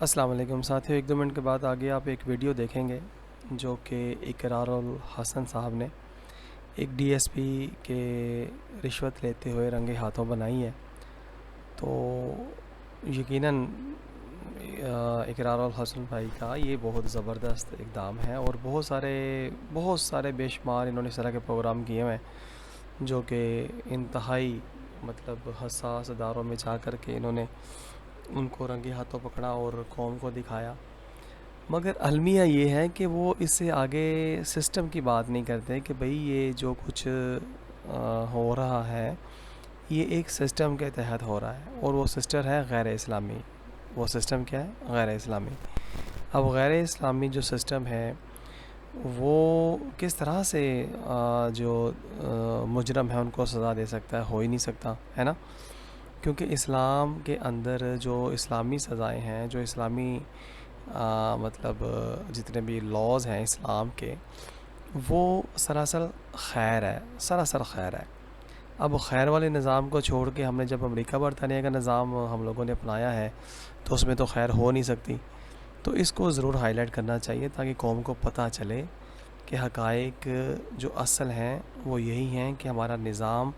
السلام علیکم ساتھیوں، 1-2 منٹ کے بعد آگے آپ ایک ویڈیو دیکھیں گے جو کہ اقرار الحسن صاحب نے ایک ڈی ایس پی کے رشوت لیتے ہوئے رنگے ہاتھوں بنائی ہے۔ تو یقیناً اقرار الحسن بھائی کا یہ بہت زبردست اقدام ہے، اور بہت سارے بے شمار انہوں نے اس طرح کے پروگرام کیے ہوئے ہیں جو کہ انتہائی حساس اداروں میں جا کر کے انہوں نے ان کو رنگے ہاتھوں پکڑا اور قوم کو دکھایا۔ مگر المیہ یہ ہے کہ وہ اس سے آگے سسٹم کی بات نہیں کرتے کہ بھئی یہ جو کچھ ہو رہا ہے یہ ایک سسٹم کے تحت ہو رہا ہے، اور وہ سسٹم ہے غیر اسلامی۔ وہ سسٹم کیا ہے؟ غیر اسلامی۔ اب غیر اسلامی جو سسٹم ہے وہ کس طرح سے جو مجرم ہے ان کو سزا دے سکتا ہے؟ ہو ہی نہیں سکتا، ہے نا؟ کیونکہ اسلام کے اندر جو اسلامی سزائیں ہیں، جو اسلامی جتنے بھی لاز ہیں اسلام کے، وہ سراسر خیر ہے، سراسر خیر ہے۔ اب خیر والے نظام کو چھوڑ کے ہم نے جب امریکہ برطانیہ کا نظام ہم لوگوں نے اپنایا ہے تو اس میں تو خیر ہو نہیں سکتی۔ تو اس کو ضرور ہائی لائٹ کرنا چاہیے تاکہ قوم کو پتہ چلے کہ حقائق جو اصل ہیں وہ یہی ہیں کہ ہمارا نظام،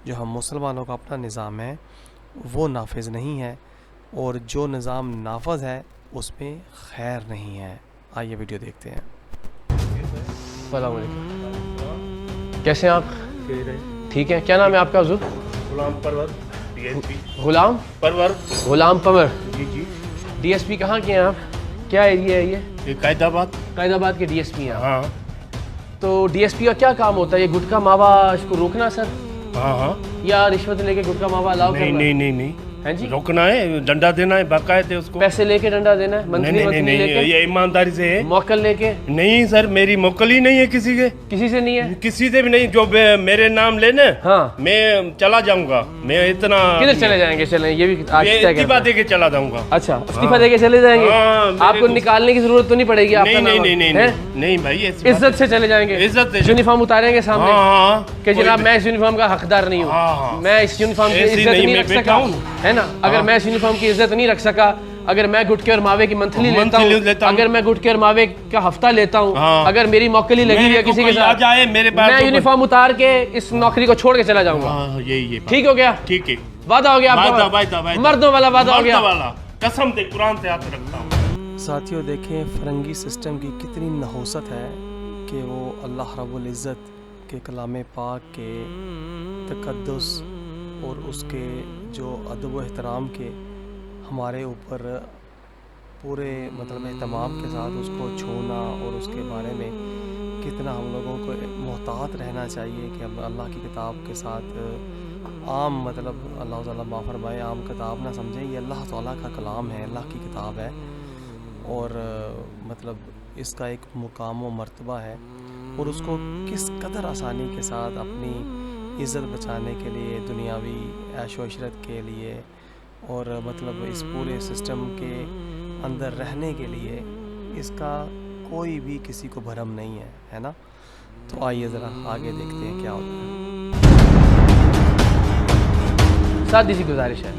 جو ہم مسلمانوں کا اپنا نظام ہے، وہ نافذ نہیں ہے، اور جو نظام نافذ ہے اس میں خیر نہیں ہے۔ آئیے ویڈیو دیکھتے ہیں۔ السلام علیکم، کیسے ہیں آپ؟ ٹھیک ہے، کیا نام ہے آپ کا حضور؟ غلام پرور ڈی ایس پی۔ Ghulam Parvar? Ghulam Panwar, ji D S P کہاں کے ہیں آپ؟ کیا ایریا ہے یہ؟ قائد آباد۔ قائد آباد کے ڈی ایس پی ہیں آپ؟ ہاں تو ڈی ایس پی کا کیا کام ہوتا ہے؟ یہ گٹکا ماوا اس کو روکنا سر، ہاں یا رشوت لے کے گٹکا ماوا الاؤ کرنا؟ نہیں ہیں جی، روکنا ہے، ڈنڈا دینا ہے باقاعدہ اس کو۔ پیسے لے کے ڈنڈا دینا ہے؟ منتھلی لے کے؟ یہ ایمانداری سے ہے۔ موکل لے کے؟ نہیں سر، میری موکل ہی نہیں ہے کسی کے، کسی سے نہیں ہے؟ کسی سے بھی نہیں۔ جو میرے نام لینا ہاں، میں چلا جاؤں گا، میں اتنا کدھر چلے جائیں گے؟ چلیں، یہ بھی آج طے استعفیٰ کرتے دے کے چلا جاؤں گا۔ ہیں۔ اچھا، استعفیٰ دے کے چلے جائیں گے؟ ہاں، آپ کو نکالنے کی ضرورت تو نہیں پڑے گی؟ آپ کا نام نہیں بھائی، عزت سے چلے جائیں گے؟ عزت سے یونیفارم اتاریں گے سامنے ہاں کہ جناب میں اس یونیفارم کا حقدار نہیں ہوں، میں اس یونیفارم کی عزت نہیں رکھ سکا، ہے نا؟ اگر میں اس یونیفارم کی عزت نہیں رکھ سکا، اگر میں گٹکے اور ماوے کی منتھلی لیتا ہوں، اگر میں گٹکے اور ماوے کا ہفتہ لیتا ہوں، اگر میری موکلی لگی ہوئی ہے کسی کے ساتھ، میں یونیفارم اتار کے اس نوکری کو چھوڑ کے چلا جاؤں گا۔ ٹھیک ہو گیا؟ ٹھیک ہے، وعدہ ہو گیا آپ کا؟ مردوں والا وعدہ ہو گیا؟ قسم سے قرآن سے ہاتھ رکھتا ہوں۔ ساتھیوں دیکھیں فرنگی سسٹم کی کتنی نحوست ہے کہ وہ اللہ رب العزت کے کلام پاک کے تقدس اور اس کے جو ادب و احترام کے ہمارے اوپر پورے اہتمام کے ساتھ اس کو چھونا، اور اس کے بارے میں کتنا ہم لوگوں کو محتاط رہنا چاہیے کہ ہم اللہ کی کتاب کے ساتھ عام اللہ تعالیٰ معاف فرمائے، عام کتاب نہ سمجھیں، یہ اللہ تعالیٰ کا کلام ہے، اللہ کی کتاب ہے، اور اس کا ایک مقام و مرتبہ ہے، اور اس کو کس قدر آسانی کے ساتھ اپنی عزت بچانے کے لیے، دنیاوی عیش و عشرت کے لیے، اور اس پورے سسٹم کے اندر رہنے کے لیے اس کا کوئی بھی کسی کو بھرم نہیں ہے نا؟ تو آئیے ذرا آگے دیکھتے ہیں کیا ہوتا ہے۔ سادی سی گزارش ہے،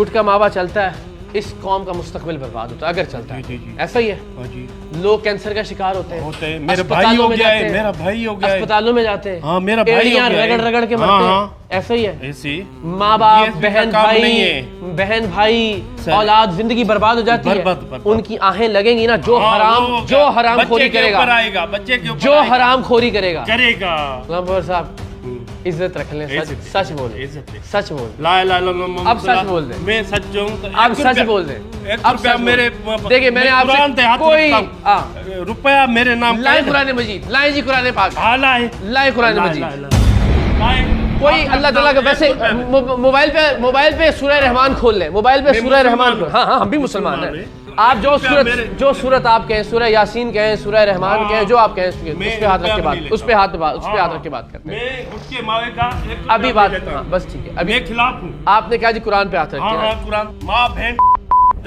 گٹکا ماوا چلتا ہے، اس قوم کا مستقبل برباد ہوتا ہے اگر چلتا ہے، ایسا ہی ہے۔ لوگ کینسر کا شکار ہوتے ہیں، میرا بھائی ہو گیا ہے، میرا بھائی ہو گیا ہے، اسپتالوں میں جاتے ہیں، ہاں میرا بھائی ہو گیا ہے، رگڑ رگڑ کے مرتے ہیں، ایسا ہی ہے۔ ایسی ماں باپ، بہن بھائی، اولاد، زندگی برباد ہو جاتی ہے، ان کی آہیں لگیں گی نا، جو حرام خوری کرے گا، جو حرام خوری کرے گا غلام صاحب، عزت رکھ لیں، سچ بول دیں، سچ بول دیں، لا الہ الا اللہ، اب سچ بول دیں، میں سچ ہوں، اب سچ بول دیں، اب سچ میرے دیکھیں میں نے آپ سے کوئی روپیہ میرے نام لائیں قرآن مجید، لائیں جی قرآن پاک، لائیں لائیں قرآن مجید، کوئی اللہ تعالیٰ کا ویسے موبائل پہ سورہ رحمان کھول لیں، موبائل پہ سورہ رحمان کھول، ہاں ہم بھی مسلمان ہیں، آپ جو سورت آپ کہیں، سورہ یاسین کہیں، سورہ رحمان کہیں، جو آپ کہیں، اس پہ ہاتھ رکھ کے بات، اس پہ ہاتھ رکھ کے بات کرتے ہیں۔ میں گٹکے ماوے کا ابھی بات، بس ٹھیک ہے، ابھی میں خلاف ہوں۔ آپ نے کہا جی قرآن پہ ہاتھ رکھ کے، ہاں قرآن ماں بہن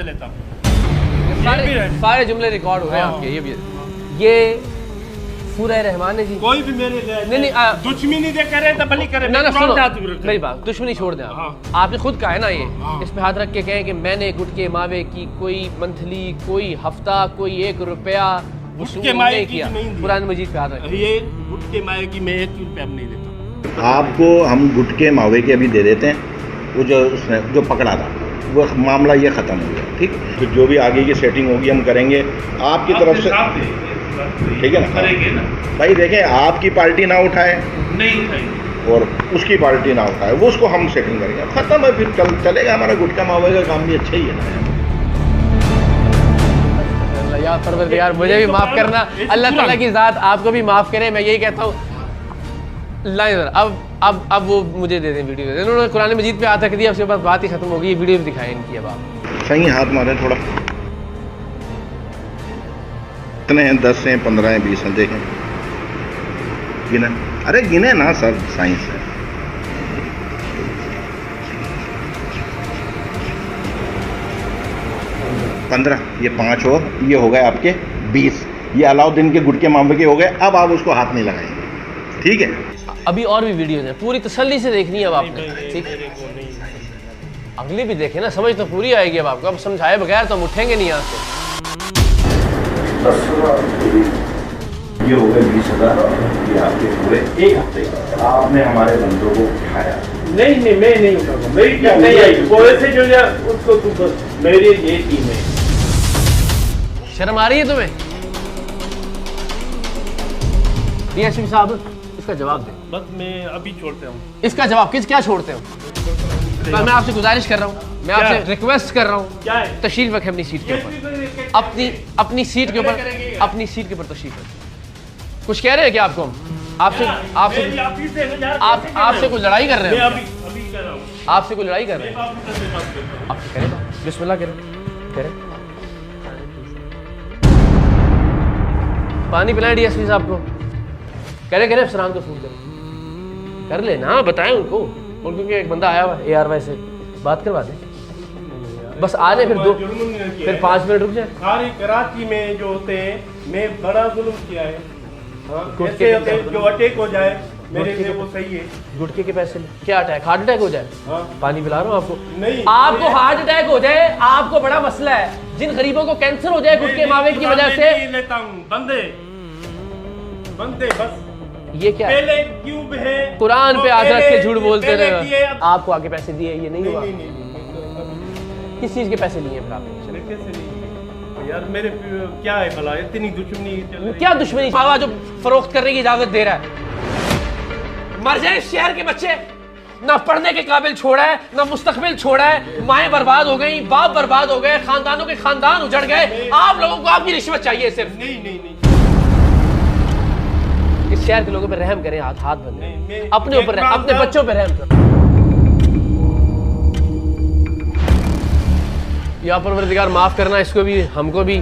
لیتا ہوں، سارے جملے ریکارڈ ہو رہے ہیں آپ کے، یہ غفور رحمان ہے جی. کوئی بھی میرے نہیں دشمنی دے کرے تو بھلی کرے. نہ سنو میری بات, دشمنی چھوڑ دیں آپ نے خود کہا ہے نا یہ, اس پہ ہاتھ رکھ کے کہیں کہ میں نے گٹکے ماوے کی کوئی منتھلی, کوئی ہفتہ, کوئی 1 روپیہ گٹکے ماوے کی قرآن مجید پہ ہاتھ رکھ. یہ گٹکے ماوے کی میں 1 روپیہ نہیں دیتا. آپ کو ہم گٹکے ماوے کے ابھی دے دیتے ہیں. وہ جو اس نے جو پکڑا تھا وہ معاملہ یہ ختم ہو گیا. ٹھیک, تو جو بھی آگے کی سیٹنگ ہوگی ہم کریں گے آپ کی طرف سے. ٹھیک ہے نا بھائی, دیکھیں آپ کی پارٹی نہ اٹھائے اور اس کی پارٹی نہ اٹھائے, وہ اس کو ہم سیٹنگ کریں گے, ختم ہے, پھر چلے گا. ہمارا گٹکا ماوے کا کام بھی اچھا ہی ہے نا. یا پروردگار مجھے بھی معاف کرنا, اللہ تعالیٰ کی ذات آپ کو بھی معاف کرے. میں یہی کہتا ہوں اب وہ مجھے دے دیں, ویڈیو دے دیں. انہوں نے قرآن مجید پہ ہاتھ رکھ دیا, اس کے بعد بات ہی ختم ہو گئی. ویڈیو بھی دکھائیں ان کی. اب آپ صحیح ہاتھ مارے تھوڑا. کتنے ہیں, 10 ہیں, 15 ہیں, 20 ہیں, دیکھیں گنے. ارے گنے نا سر, سائنس ہے. 15, یہ 5 اور یہ ہو گئے آپ کے 20. یہ علاؤدین کے گٹکے ماوے کے ہو گئے. اب آپ اس کو ہاتھ نہیں لگائیں گے, ٹھیک ہے. ابھی اور بھی ویڈیوز ہیں, پوری تسلی سے دیکھنی ہے اب آپ نے. ٹھیک, اگلی بھی دیکھیں نا, سمجھ تو پوری آئے گی اب آپ کو. اب سمجھائے بغیر تو ہم اٹھیں گے نہیں یہاں سے. یہ ہو گئے 20,000. یہ آپ کے پورے 1 ہفتے آپ نے ہمارے بندوں کو اٹھایا. نہیں میں نہیں اٹھاؤں گا. میری کیا نہیں آئی وہ سے جو اس کو میری یہ ٹیم ہے. شرم آ رہی ہے تمہیں؟ ڈی ایس پی صاحب اس کا جواب دیں. بس میں ابھی چھوڑتا ہوں. اس کا جواب کیا چھوڑتے ہو؟ میں آپ سے گزارش کر رہا ہوں, میں آپ سے ریکویسٹ کر رہا ہوں, تشریف رکھیں اپنی سیٹ کے اوپر. اپنی سیٹ کے اوپر تشریف رکھیں. کچھ کہہ رہے ہیں کیا آپ کو ہم؟ آپ سے کوئی لڑائی کر رہے ہیں؟ آپ سے کوئی لڑائی کر رہے ہیں؟ آپ کریں بسم اللہ کریں. پانی پلائیں ڈی ایس پی صاحب کو. کریں افسران کو فون کر لیں نا, بتائیں ان کو. کیونکہ ایک بندہ آیا ہوا اے آر وائی سے, بات کروا دیں. بس آ جائیں, پھر 5 منٹ رک جائیں. ساری کراچی میں جو ہوتے ہیں میں بڑا ظلم کیا ہے. جو اٹیک ہو جائے میرے لیے وہ صحیح ہے. گٹکے کے پیسے کیا اٹیک, ہارٹ اٹیک ہو جائے؟ پانی پلا رہا ہوں آپ کو. نہیں, آپ کو ہارٹ اٹیک ہو جائے آپ کو بڑا مسئلہ ہے. جن غریبوں کو کینسر ہو جائے گٹکے ماوے کی وجہ سے. لیتا ہوں بندے بس. یہ کیا پہلے کیوں ہے قرآن پہ ہاتھ رکھ کے جھوٹ بولتے رہے. آپ کو آگے پیسے دیے, یہ نہیں ہوا. کس چیز کے پیسے لیے پھر آپ نے؟ یار میرے کیا ہے بھلا اتنی دشمنی؟ کیا دشمنی؟ بابا جو فروخت کرنے کی اجازت دے رہا ہے. مر جائے اس شہر کے بچے, نہ پڑھنے کے قابل چھوڑا ہے, نہ مستقبل چھوڑا ہے. مائیں برباد ہو گئی, باپ برباد ہو گئے, خاندانوں کے خاندان اجڑ گئے. آپ لوگوں کو آپ کی رشوت چاہیے صرف. نہیں اس شہر کے لوگوں پہ رحم کریں, ہاتھ بندھیں, اپنے اوپر اپنے بچوں پہ رحم کریں. یا پروردگار معاف کرنا اس کو بھی, ہم کو بھی.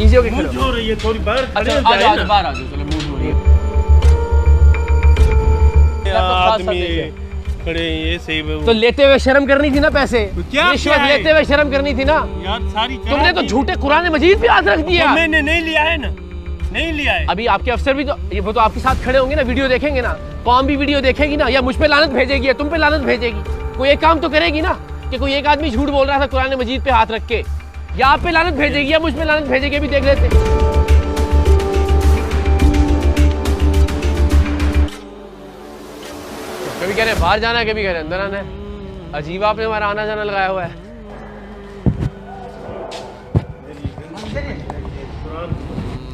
ایزی ہو کے کھڑے ہو رہی ہے تھوڑی باہر. اچھا باہر آ جاؤ, چلو موڈ ہو رہی ہے. آدمی کھڑے یہ صحیح. تو لیتے ہوئے شرم کرنی تھی نا, پیسے رشوت لیتے ہوئے شرم کرنی تھی نا. تم نے تو جھوٹے قرآن مجید پہ ہاتھ رکھ دیا. میں نے نہیں لیا ہے نا, نہیں لیا ہے. ابھی آپ کے افسر بھی تو وہ تو آپ کے ساتھ کھڑے ہوں گے نا, ویڈیو دیکھیں گے نا, قوم بھی ویڈیو دیکھے گی نا. یا مجھ پہ لعنت بھیجے گی یا تم پہ لعنت بھیجے گی. کوئی ایک کام تو کرے گی نا, کہ کوئی ایک آدمی جھوٹ بول رہا تھا قرآن مجید پہ ہاتھ رکھ کے. یا آپ پہ لعنت بھیجے گی یا مجھ پہ لعنت بھیجے گی, بھی دیکھ لیتے. کبھی کہہ رہے ہیں باہر جانا ہے, کبھی کہہ رہے ہیں اندر آنا ہے. عجیب آپ نے ہمارا آنا جانا لگایا ہوا ہے.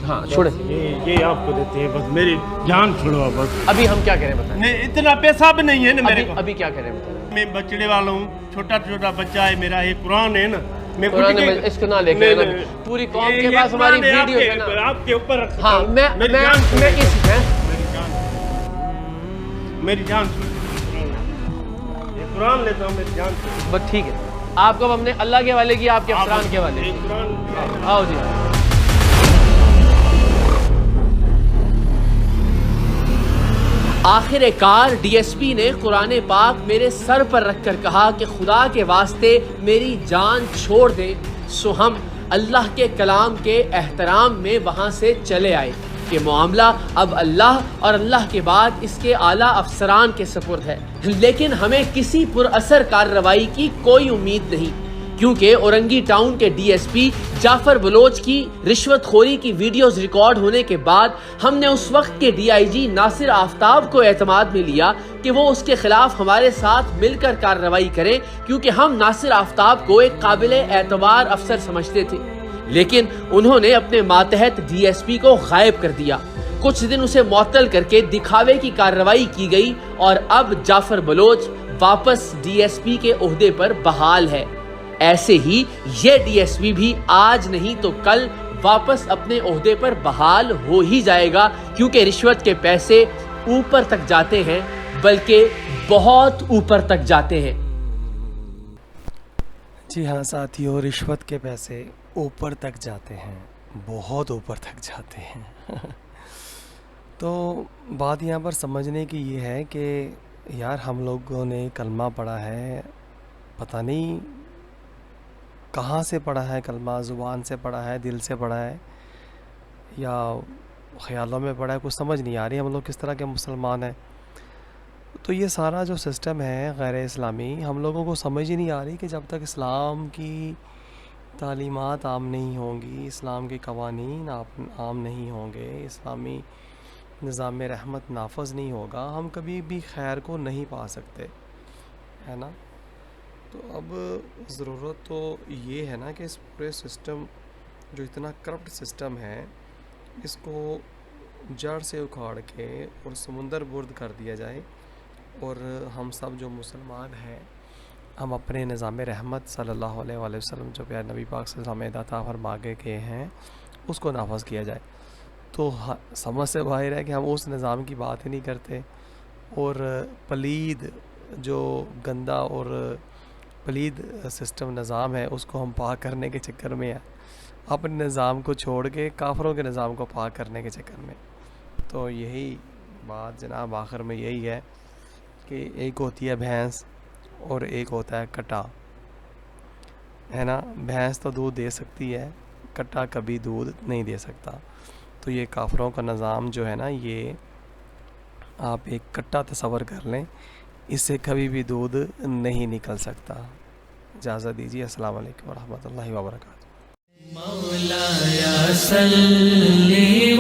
ہاں چھوڑے, یہ آپ کو دیتے ہیں, بس میری جان چھوڑوا بس. ابھی ہم کیا کریں بتائیں؟ نہیں اتنا پیسہ بھی نہیں ہے نا میرے کو. ابھی کیا کریں بتائیں؟ میں بچڑے والا ہوں, چھوٹا بچہ ہے میرا. یہ قرآن ہے نا, میں اس کو نہ لے کے پوری قوم کے پاس ہماری ویڈیو ہے نا, آپ کے اوپر رکھتا ہاں. ہوں. میری جان یہ قرآن لیتا ہوں, میری جان. بس ٹھیک ہے, آپ کو ہم نے اللہ کے حوالے کیا, آپ کے افسران کے حوالے. آؤ جی. آخر کار ڈی ایس پی نے قرآن پاک میرے سر پر رکھ کر کہا کہ خدا کے واسطے میری جان چھوڑ دے. سو ہم اللہ کے کلام کے احترام میں وہاں سے چلے آئے کہ معاملہ اب اللہ اور اللہ کے بعد اس کے اعلیٰ افسران کے سپرد ہے، لیکن ہمیں کسی پر اثر کارروائی کی کوئی امید نہیں، کیونکہ اورنگی ٹاؤن کے ڈی ایس پی جعفر بلوچ کی رشوت خوری کی ویڈیوز ریکارڈ ہونے کے بعد ہم نے اس وقت کے ڈی آئی جی ناصر آفتاب کو اعتماد میں لیا کہ وہ اس کے خلاف ہمارے ساتھ مل کر کارروائی کریں، کیونکہ ہم ناصر آفتاب کو ایک قابل اعتبار افسر سمجھتے تھے، لیکن انہوں نے اپنے ماتحت ڈی ایس پی کو غائب کر دیا۔ کچھ دن اسے معطل کر کے دکھاوے کی کارروائی کی گئی اور اب جعفر بلوچ واپس ڈی ایس پی کے عہدے پر بحال ہے۔ ایسے ہی یہ ڈی ایس پی بھی آج نہیں تو کل واپس اپنے عہدے پر بحال ہو ہی جائے گا، کیونکہ رشوت کے پیسے اوپر تک جاتے ہیں، بلکہ بہت اوپر تک جاتے ہیں۔ جی ہاں ساتھیوں، رشوت کے پیسے اوپر تک جاتے ہیں، بہت اوپر تک جاتے ہیں۔ تو بات یہاں پر سمجھنے کی یہ ہے کہ یار ہم لوگوں نے کلمہ پڑھا ہے، پتہ نہیں کہاں سے پڑھا ہے کلمہ، زبان سے پڑھا ہے، دل سے پڑھا ہے، یا خیالوں میں پڑھا ہے، کچھ سمجھ نہیں آ رہی ہم لوگ کس طرح کے مسلمان ہیں۔ تو یہ سارا جو سسٹم ہے غیر اسلامی، ہم لوگوں کو سمجھ ہی نہیں آ رہی کہ جب تک اسلام کی تعلیمات عام نہیں ہوں گی، اسلام کے قوانین عام نہیں ہوں گے، اسلامی نظام رحمت نافذ نہیں ہوگا، ہم کبھی بھی خیر کو نہیں پا سکتے، ہے نا۔ تو اب ضرورت تو یہ ہے نا کہ اس پورے سسٹم جو اتنا کرپٹ سسٹم ہے، اس کو جڑ سے اکھاڑ کے اور سمندر برد کر دیا جائے، اور ہم سب جو مسلمان ہیں ہم اپنے نظام رحمت صلی اللہ علیہ وآلہ وسلم جو پیارے نبی پاک صلی اللہ علیہ وسلم عطا فرما کے ہیں اس کو نافذ کیا جائے۔ تو سمجھ سے باہر ہے کہ ہم اس نظام کی بات ہی نہیں کرتے، اور پلید جو گندا اور پلید سسٹم نظام ہے اس کو ہم پاک کرنے کے چکر میں ہیں، اپنے نظام کو چھوڑ کے کافروں کے نظام کو پاک کرنے کے چکر میں۔ تو یہی بات جناب آخر میں یہی ہے کہ ایک ہوتی ہے بھینس اور ایک ہوتا ہے کٹا، ہے نا۔ بھینس تو دودھ دے سکتی ہے، کٹا کبھی دودھ نہیں دے سکتا۔ تو یہ کافروں کا نظام جو ہے نا، یہ آپ ایک کٹا تصور کر لیں، اس سے کبھی بھی دودھ نہیں نکل سکتا۔ اجازت دیجیے، السلام علیکم ورحمۃ اللہ وبرکاتہ۔ مولایا صلی